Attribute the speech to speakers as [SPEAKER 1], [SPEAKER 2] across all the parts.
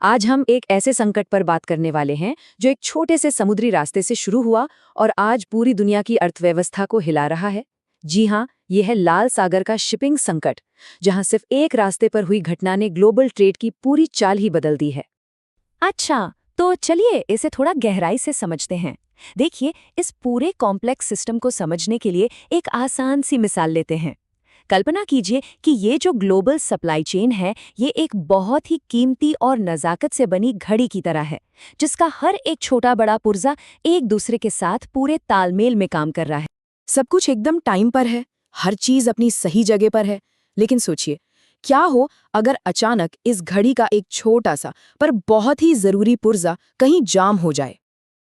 [SPEAKER 1] आज हम एक ऐसे संकट पर बात करने वाले हैं जो एक छोटे से समुद्री रास्ते से शुरू हुआ और आज पूरी दुनिया की अर्थव्यवस्था को हिला रहा है। जी हाँ, यह है लाल सागर का शिपिंग संकट, जहां सिर्फ एक रास्ते पर हुई घटना ने ग्लोबल ट्रेड की पूरी चाल ही बदल दी है।
[SPEAKER 2] अच्छा, तो चलिए इसे थोड़ा गहराई से समझते हैं। देखिए, इस पूरे कॉम्प्लेक्स सिस्टम को समझने के लिए एक आसान सी मिसाल लेते हैं। कल्पना कीजिए कि ये जो ग्लोबल सप्लाई चेन है, ये एक बहुत ही कीमती और नज़ाकत से बनी घड़ी की तरह है, जिसका हर एक छोटा बड़ा पुर्जा एक दूसरे के साथ पूरे तालमेल में काम कर रहा है।
[SPEAKER 1] सब कुछ एकदम टाइम पर है, हर चीज अपनी सही जगह पर है। लेकिन सोचिए, क्या हो अगर अचानक इस घड़ी का एक छोटा सा पर बहुत ही जरूरी पुर्जा कहीं जाम हो जाए?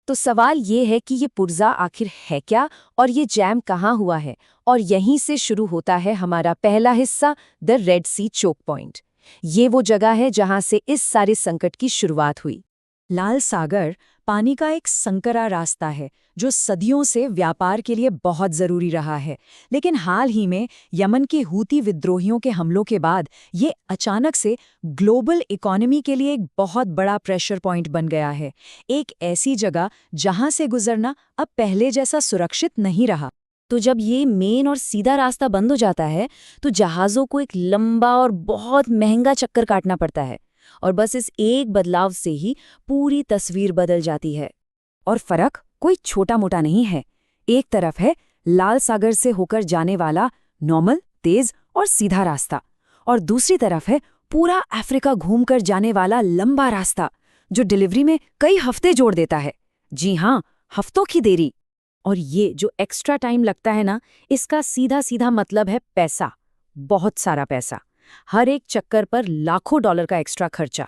[SPEAKER 2] तो सवाल ये है कि ये पुर्जा आखिर है क्या और ये जैम कहाँ हुआ है। और यहीं से शुरू होता है हमारा पहला हिस्सा, the red sea choke point. ये वो जगह है जहाँ से इस सारे संकट की शुरुआत हुई। लाल सागर पानी का एक संकरा रास्ता है जो सदियों से व्यापार के लिए बहुत जरूरी रहा है। लेकिन हाल ही में यमन के हूती विद्रोहियों के हमलों के बाद ये अचानक से ग्लोबल इकोनॉमी के लिए एक बहुत बड़ा प्रेशर पॉइंट बन गया है। एक ऐसी जगह जहां से गुजरना अब पहले जैसा सुरक्षित नहीं रहा। तो जब ये मेन और सीधा रास्ता बंद हो जाता है तो जहाज़ों को एक लंबा और बहुत महंगा चक्कर काटना पड़ता है। और बस इस एक बदलाव से ही पूरी तस्वीर बदल जाती है। और फर्क कोई छोटा मोटा नहीं है। एक तरफ है लाल सागर से होकर जाने वाला नॉर्मल, तेज और सीधा रास्ता, और दूसरी तरफ है पूरा अफ्रीका घूमकर जाने वाला लंबा रास्ता जो डिलीवरी में कई हफ्ते जोड़ देता है। जी हाँ, हफ्तों की देरी। और ये जो एक्स्ट्रा टाइम लगता है ना, इसका सीधा सीधा मतलब है पैसा, बहुत सारा पैसा। हर एक चक्कर पर लाखों डॉलर का एक्स्ट्रा खर्चा।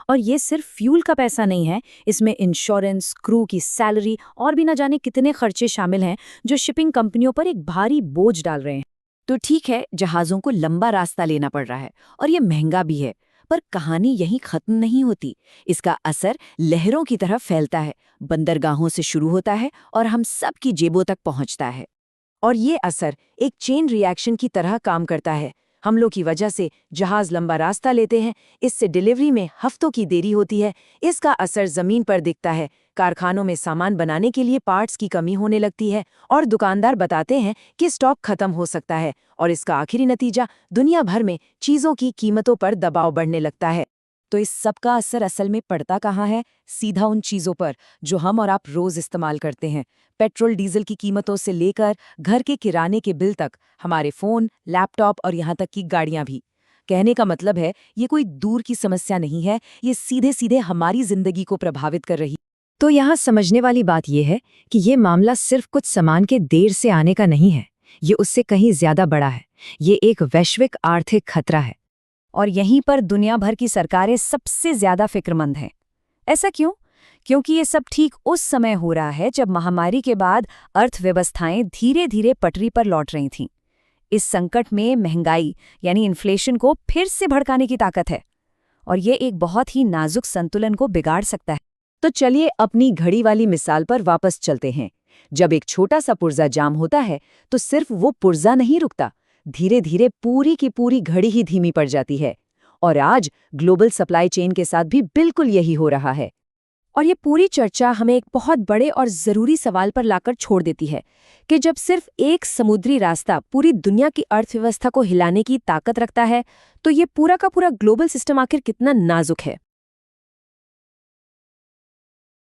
[SPEAKER 2] और ये सिर्फ फ्यूल का पैसा नहीं है, इसमें इंश्योरेंस, क्रू की सैलरी और भी न जाने कितने खर्चे शामिल हैं जो शिपिंग कंपनियों पर एक भारी बोझ डाल रहे हैं। तो ठीक है, जहाज़ों को लंबा रास्ता लेना पड़ रहा है और ये महंगा भी है, पर कहानी यहीं खत्म नहीं होती। इसका असर लहरों की तरह फैलता है, बंदरगाहों से शुरू होता है और हम सब की जेबों तक पहुंचता है। और ये असर एक चेन रिएक्शन की तरह काम करता है। हमलों की वजह से जहाज लंबा रास्ता लेते हैं, इससे डिलीवरी में हफ्तों की देरी होती है। इसका असर जमीन पर दिखता है, कारखानों में सामान बनाने के लिए पार्ट्स की कमी होने लगती है और दुकानदार बताते हैं कि स्टॉक खत्म हो सकता है। और इसका आखिरी नतीजा दुनिया भर में चीज़ों की कीमतों पर दबाव बढ़ने लगता है। तो इस सब का असर असल में पड़ता कहाँ है? सीधा उन चीज़ों पर जो हम और आप रोज़ इस्तेमाल करते हैं। पेट्रोल डीजल की कीमतों से लेकर घर के किराने के बिल तक, हमारे फ़ोन, लैपटॉप और यहाँ तक कि गाड़ियाँ भी। कहने का मतलब है, ये कोई दूर की समस्या नहीं है, ये सीधे सीधे हमारी ज़िंदगी को प्रभावित कर रही।
[SPEAKER 1] तो यहाँ समझने वाली बात यह है कि ये मामला सिर्फ कुछ सामान के देर से आने का नहीं है, ये उससे कहीं ज्यादा बड़ा है। ये एक वैश्विक आर्थिक खतरा है।
[SPEAKER 2] और यहीं पर दुनिया भर की सरकारें सबसे ज्यादा फिक्रमंद हैं। ऐसा क्यों? क्योंकि ये सब ठीक उस समय हो रहा है जब महामारी के बाद अर्थव्यवस्थाएं धीरे धीरे पटरी पर लौट रही थीं। इस संकट में महंगाई यानी इन्फ्लेशन को फिर से भड़काने की ताकत है, और ये एक बहुत ही नाजुक संतुलन को बिगाड़ सकता है।
[SPEAKER 1] तो चलिए अपनी घड़ी वाली मिसाल पर वापस चलते हैं। जब एक छोटा सा पुर्जा जाम होता है तो सिर्फ वो पुर्जा नहीं रुकता, धीरे धीरे पूरी की पूरी घड़ी ही धीमी पड़ जाती है। और आज ग्लोबल सप्लाई चेन के साथ भी बिल्कुल यही हो रहा है। और ये पूरी चर्चा हमें एक बहुत बड़े और ज़रूरी सवाल पर लाकर छोड़ देती है कि जब सिर्फ एक समुद्री रास्ता पूरी दुनिया की अर्थव्यवस्था को हिलाने की ताकत रखता है, तो ये पूरा का पूरा ग्लोबल सिस्टम आखिर कितना नाजुक है।